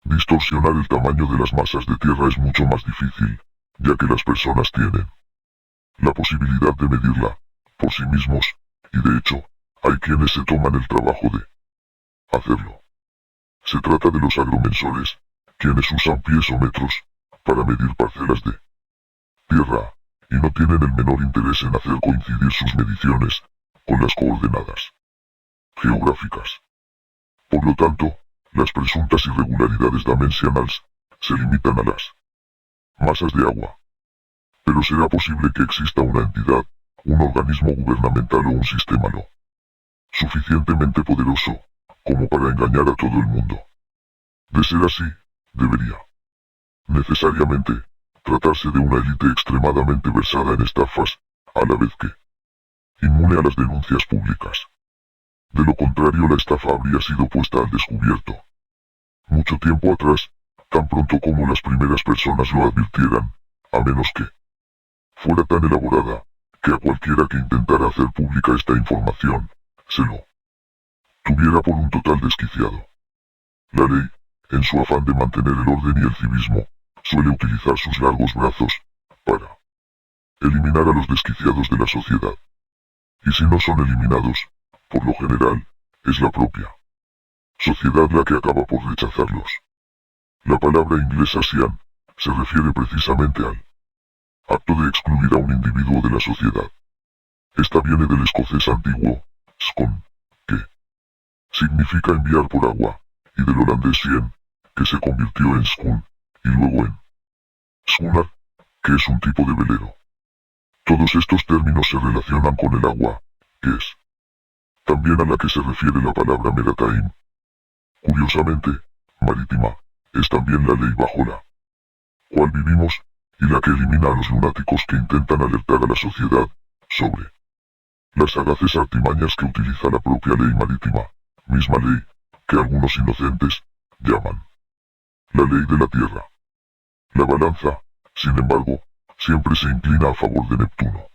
Distorsionar el tamaño de las masas de tierra es mucho más difícil, ya que las personas tienen la posibilidad de medirla por sí mismos, y de hecho, hay quienes se toman el trabajo de hacerlo. Se trata de los agromensores, quienes usan pies o metros para medir parcelas de tierra, y no tienen el menor interés en hacer coincidir sus mediciones con las coordenadas geográficas. Por lo tanto, las presuntas irregularidades dimensionales se limitan a las masas de agua. Pero será posible que exista una entidad, un organismo gubernamental o un sistema lo suficientemente poderoso como para engañar a todo el mundo. De ser así, debería necesariamente tratarse de una élite extremadamente versada en estafas, a la vez que inmune a las denuncias públicas. De lo contrario, la estafa habría sido puesta al descubierto mucho tiempo atrás, tan pronto como las primeras personas lo advirtieran, a menos que fuera tan elaborada, que a cualquiera que intentara hacer pública esta información, se lo tuviera por un total desquiciado. La ley, en su afán de mantener el orden y el civismo, suele utilizar sus largos brazos para eliminar a los desquiciados de la sociedad. Y si no son eliminados, por lo general, es la propia sociedad la que acaba por rechazarlos. La palabra inglesa sian se refiere precisamente al acto de excluir a un individuo de la sociedad. Esta viene del escocés antiguo, scon, que significa enviar por agua, y del holandés sien, que se convirtió en schoon, y luego en schooner, que es un tipo de velero. Todos estos términos se relacionan con el agua, que es también a la que se refiere la palabra maritime. Curiosamente, marítima, es también la ley bajo la cual vivimos, y la que elimina a los lunáticos que intentan alertar a la sociedad sobre las sagaces artimañas que utiliza la propia ley marítima, misma ley que algunos inocentes llaman la ley de la tierra. La balanza, sin embargo, siempre se inclina a favor de Neptuno.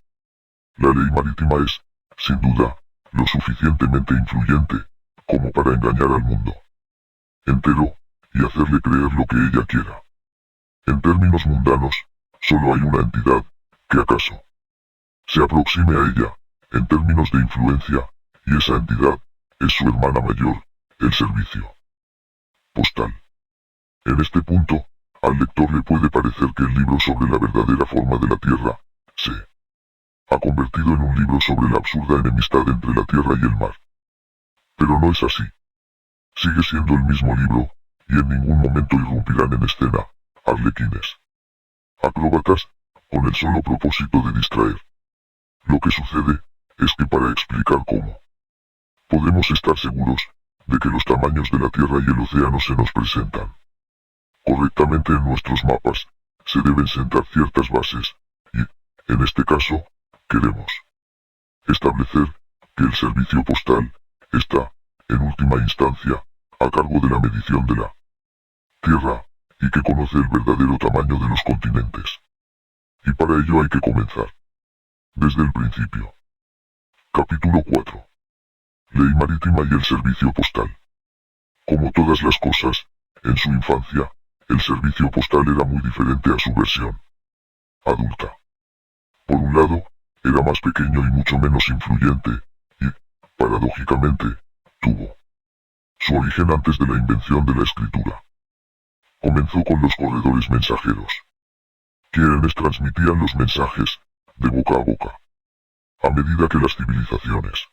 La ley marítima es, sin duda, lo suficientemente influyente como para engañar al mundo entero y hacerle creer lo que ella quiera. En términos mundanos, solo hay una entidad que acaso se aproxime a ella, en términos de influencia, y esa entidad es su hermana mayor, el servicio postal. En este punto, al lector le puede parecer que el libro sobre la verdadera forma de la Tierra se ha convertido en un libro sobre la absurda enemistad entre la Tierra y el mar. Pero no es así. Sigue siendo el mismo libro, y en ningún momento irrumpirán en escena arlequines acróbatas, con el solo propósito de distraer. Lo que sucede, es que para explicar cómo podemos estar seguros de que los tamaños de la Tierra y el océano se nos presentan correctamente en nuestros mapas, se deben sentar ciertas bases, y, en este caso, queremos establecer que el servicio postal está, en última instancia, a cargo de la medición de la Tierra, y que conoce el verdadero tamaño de los continentes. Y para ello hay que comenzar desde el principio. Capítulo 4. Ley marítima y el servicio postal. Como todas las cosas, en su infancia, el servicio postal era muy diferente a su versión adulta. Por un lado, era más pequeño y mucho menos influyente, y, paradójicamente, tuvo su origen antes de la invención de la escritura. Comenzó con los corredores mensajeros, quienes transmitían los mensajes, de boca a boca. A medida que las civilizaciones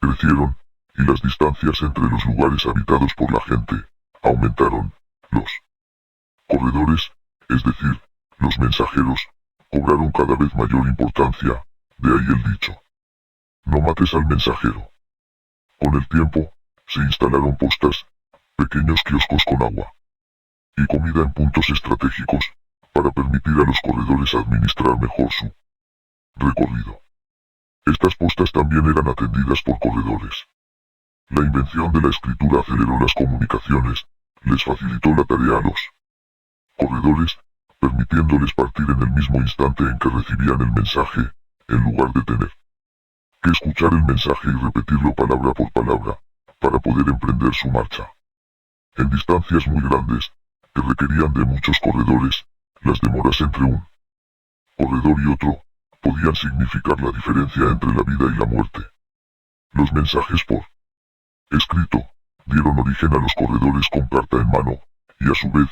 crecieron, y las distancias entre los lugares habitados por la gente aumentaron, los corredores, es decir, los mensajeros, cobraron cada vez mayor importancia, de ahí el dicho: no mates al mensajero. Con el tiempo, se instalaron postas, pequeños kioscos con agua y comida en puntos estratégicos, para permitir a los corredores administrar mejor su recorrido. Estas postas también eran atendidas por corredores. La invención de la escritura aceleró las comunicaciones, les facilitó la tarea a los corredores, permitiéndoles partir en el mismo instante en que recibían el mensaje, en lugar de tener que escuchar el mensaje y repetirlo palabra por palabra, para poder emprender su marcha. En distancias muy grandes, que requerían de muchos corredores, las demoras entre un corredor y otro, podían significar la diferencia entre la vida y la muerte. Los mensajes por escrito, dieron origen a los corredores con carta en mano, y a su vez,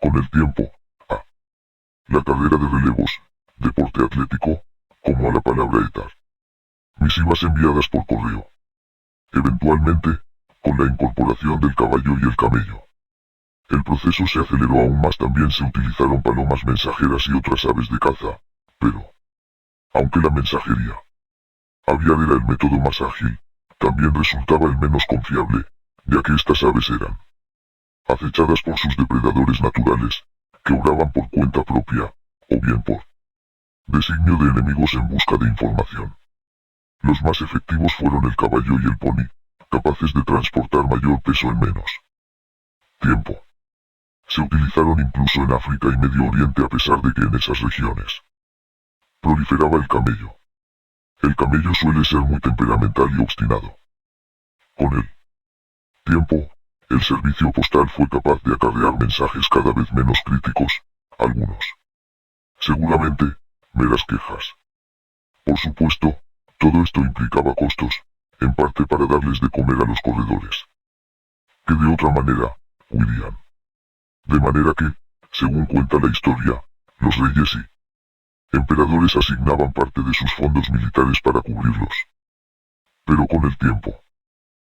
con el tiempo, a la carrera de relevos, deporte atlético, como a la palabra etar. Misivas enviadas por correo. Eventualmente, con la incorporación del caballo y el camello. El proceso se aceleró aún más, también se utilizaron palomas mensajeras y otras aves de caza, pero, aunque la mensajería aviar era el método más ágil, también resultaba el menos confiable, ya que estas aves eran acechadas por sus depredadores naturales, que obraban por cuenta propia, o bien por designio de enemigos en busca de información. Los más efectivos fueron el caballo y el pony, capaces de transportar mayor peso en menos tiempo. Se utilizaron incluso en África y Medio Oriente, a pesar de que en esas regiones proliferaba el camello. El camello suele ser muy temperamental y obstinado. Con el tiempo, el servicio postal fue capaz de acarrear mensajes cada vez menos críticos, algunos seguramente meras quejas. Por supuesto, todo esto implicaba costos, en parte para darles de comer a los corredores, que de otra manera huirían. De manera que, según cuenta la historia, los reyes y emperadores asignaban parte de sus fondos militares para cubrirlos. Pero con el tiempo,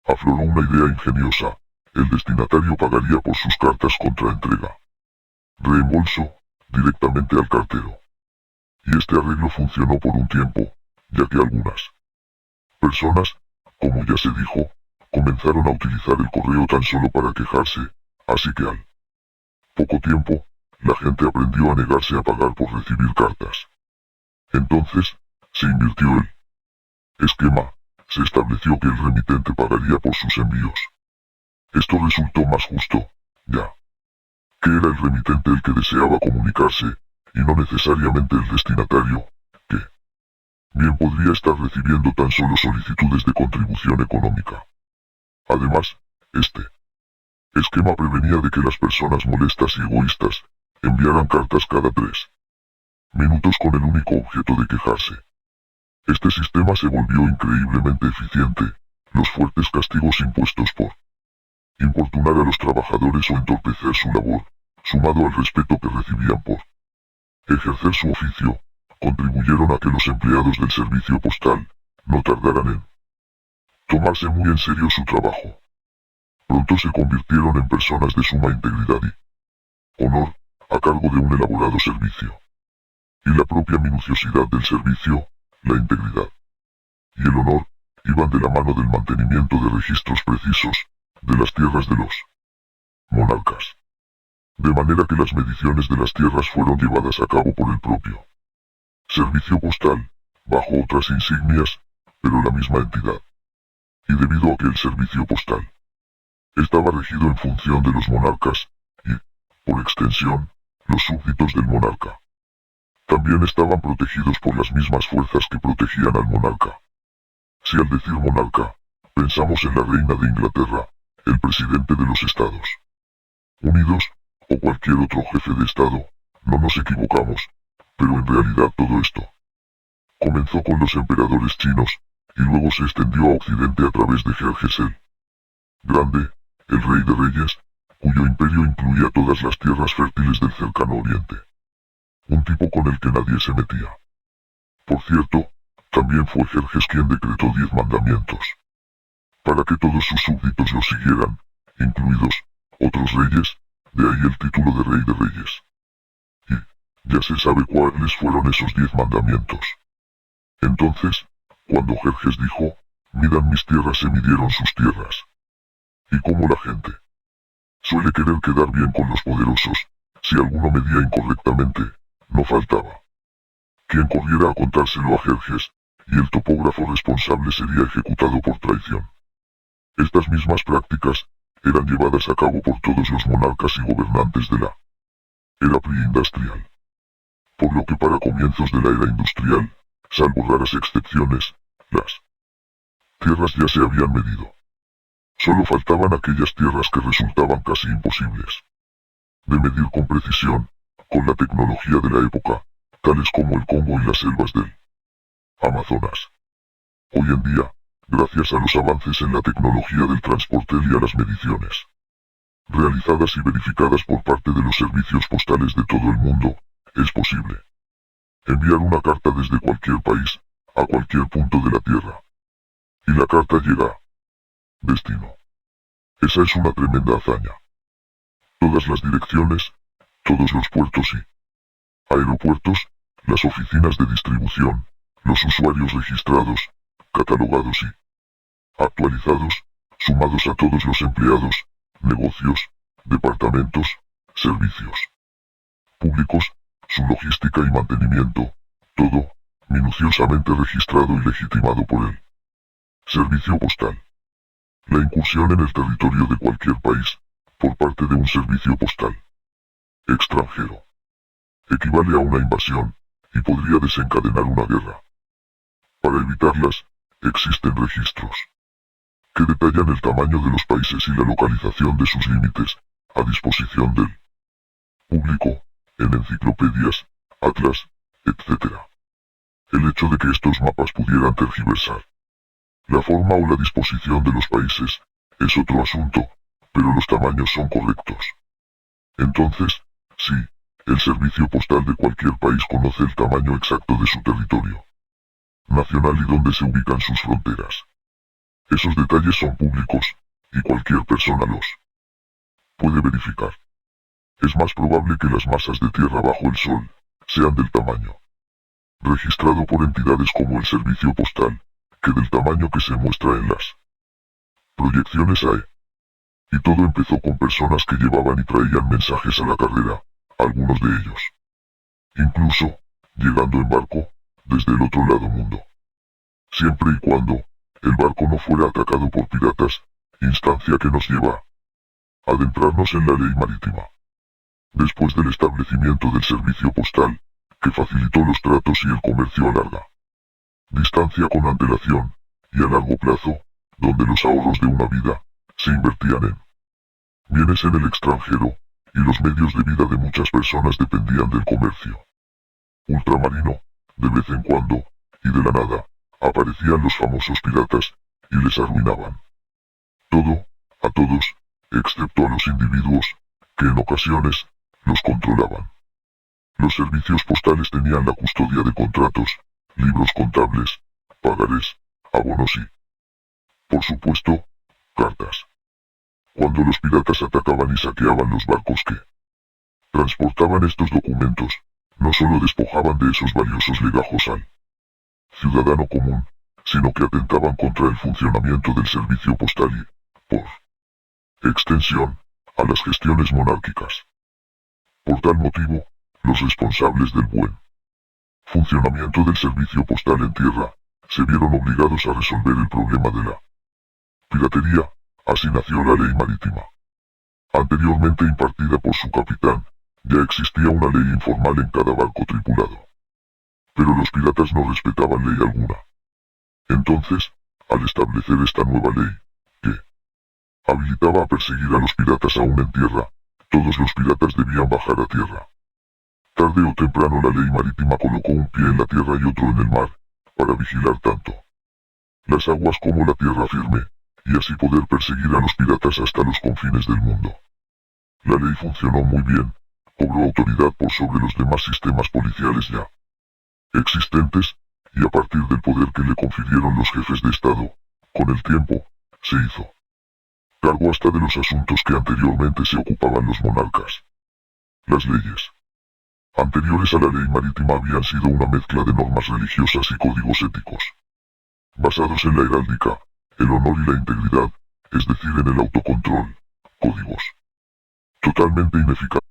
afloró una idea ingeniosa: el destinatario pagaría por sus cartas contra entrega. Reembolso, directamente al cartero. Y este arreglo funcionó por un tiempo, ya que algunas personas, como ya se dijo, comenzaron a utilizar el correo tan solo para quejarse, así que al poco tiempo, la gente aprendió a negarse a pagar por recibir cartas. Entonces, se invirtió el esquema, se estableció que el remitente pagaría por sus envíos. Esto resultó más justo, ya que era el remitente el que deseaba comunicarse, y no necesariamente el destinatario, que bien podría estar recibiendo tan solo solicitudes de contribución económica. Además, este esquema prevenía de que las personas molestas y egoístas enviaran cartas cada 3 minutos con el único objeto de quejarse. Este sistema se volvió increíblemente eficiente. Los fuertes castigos impuestos por importunar a los trabajadores o entorpecer su labor, sumado al respeto que recibían por ejercer su oficio, contribuyeron a que los empleados del servicio postal no tardaran en tomarse muy en serio su trabajo. Pronto se convirtieron en personas de suma integridad y honor, a cargo de un elaborado servicio. Y la propia minuciosidad del servicio, la integridad y el honor, iban de la mano del mantenimiento de registros precisos de las tierras de los monarcas. De manera que las mediciones de las tierras fueron llevadas a cabo por el propio servicio postal, bajo otras insignias, pero la misma entidad. Y debido a que el servicio postal estaba regido en función de los monarcas, y, por extensión, los súbditos del monarca, también estaban protegidos por las mismas fuerzas que protegían al monarca. Si al decir monarca, pensamos en la reina de Inglaterra, el presidente de los Estados Unidos, o cualquier otro jefe de Estado, no nos equivocamos, pero en realidad todo esto comenzó con los emperadores chinos, y luego se extendió a Occidente a través de Jerjes el Grande, el rey de reyes, cuyo imperio incluía todas las tierras fértiles del cercano Oriente. Un tipo con el que nadie se metía. Por cierto, también fue Jerjes quien decretó 10 mandamientos, para que todos sus súbditos los siguieran, incluidos otros reyes, de ahí el título de rey de reyes. Y ya se sabe cuáles fueron esos 10 mandamientos. Entonces, cuando Jerjes dijo, midan mis tierras, se midieron sus tierras. Y como la gente suele querer quedar bien con los poderosos, si alguno medía incorrectamente, no faltaba quien corriera a contárselo a Jerjes, y el topógrafo responsable sería ejecutado por traición. Estas mismas prácticas eran llevadas a cabo por todos los monarcas y gobernantes de la era preindustrial. Por lo que para comienzos de la era industrial, salvo raras excepciones, las tierras ya se habían medido. Solo faltaban aquellas tierras que resultaban casi imposibles de medir con precisión, con la tecnología de la época, tales como el Congo y las selvas del Amazonas. Hoy en día, gracias a los avances en la tecnología del transporte y a las mediciones realizadas y verificadas por parte de los servicios postales de todo el mundo, es posible enviar una carta desde cualquier país, a cualquier punto de la Tierra. Y la carta llega a destino. Esa es una tremenda hazaña. Todas las direcciones, todos los puertos y aeropuertos, las oficinas de distribución, los usuarios registrados, catalogados y actualizados, sumados a todos los empleados, negocios, departamentos, servicios públicos, su logística y mantenimiento, todo, minuciosamente registrado y legitimado por el servicio postal. La incursión en el territorio de cualquier país, por parte de un servicio postal extranjero, equivale a una invasión, y podría desencadenar una guerra. Para evitarlas, existen registros que detallan el tamaño de los países y la localización de sus límites, a disposición del público, en enciclopedias, atlas, etc. El hecho de que estos mapas pudieran tergiversar la forma o la disposición de los países, es otro asunto, pero los tamaños son correctos. Entonces, sí, el servicio postal de cualquier país conoce el tamaño exacto de su territorio nacional y dónde se ubican sus fronteras. Esos detalles son públicos, y cualquier persona los puede verificar. Es más probable que las masas de tierra bajo el sol sean del tamaño registrado por entidades como el servicio postal, que del tamaño que se muestra en las proyecciones AE. Y todo empezó con personas que llevaban y traían mensajes a la carrera, algunos de ellos incluso llegando en barco desde el otro lado mundo. Siempre y cuando el barco no fuera atacado por piratas, instancia que nos lleva a adentrarnos en la ley marítima. Después del establecimiento del servicio postal, que facilitó los tratos y el comercio a larga distancia con antelación, y a largo plazo, donde los ahorros de una vida se invertían en bienes en el extranjero, y los medios de vida de muchas personas dependían del comercio ultramarino. De vez en cuando, y de la nada, aparecían los famosos piratas, y les arruinaban todo, a todos, excepto a los individuos, que en ocasiones los controlaban. Los servicios postales tenían la custodia de contratos, libros contables, pagarés, abonos y, por supuesto, cartas. Cuando los piratas atacaban y saqueaban los barcos que transportaban estos documentos, no solo despojaban de esos valiosos legajos al ciudadano común, sino que atentaban contra el funcionamiento del servicio postal y, por extensión, a las gestiones monárquicas. Por tal motivo, los responsables del buen funcionamiento del servicio postal en tierra, se vieron obligados a resolver el problema de la piratería. Así nació la ley marítima. Anteriormente impartida por su capitán, ya existía una ley informal en cada barco tripulado. Pero los piratas no respetaban ley alguna. Entonces, al establecer esta nueva ley, que habilitaba a perseguir a los piratas aún en tierra, todos los piratas debían bajar a tierra. Tarde o temprano la ley marítima colocó un pie en la tierra y otro en el mar, para vigilar tanto las aguas como la tierra firme, y así poder perseguir a los piratas hasta los confines del mundo. La ley funcionó muy bien, cobró autoridad por sobre los demás sistemas policiales ya existentes, y a partir del poder que le confirieron los jefes de Estado, con el tiempo, se hizo cargo hasta de los asuntos que anteriormente se ocupaban los monarcas. Las leyes anteriores a la ley marítima habían sido una mezcla de normas religiosas y códigos éticos, basados en la heráldica, el honor y la integridad, es decir, en el autocontrol, códigos totalmente ineficaces.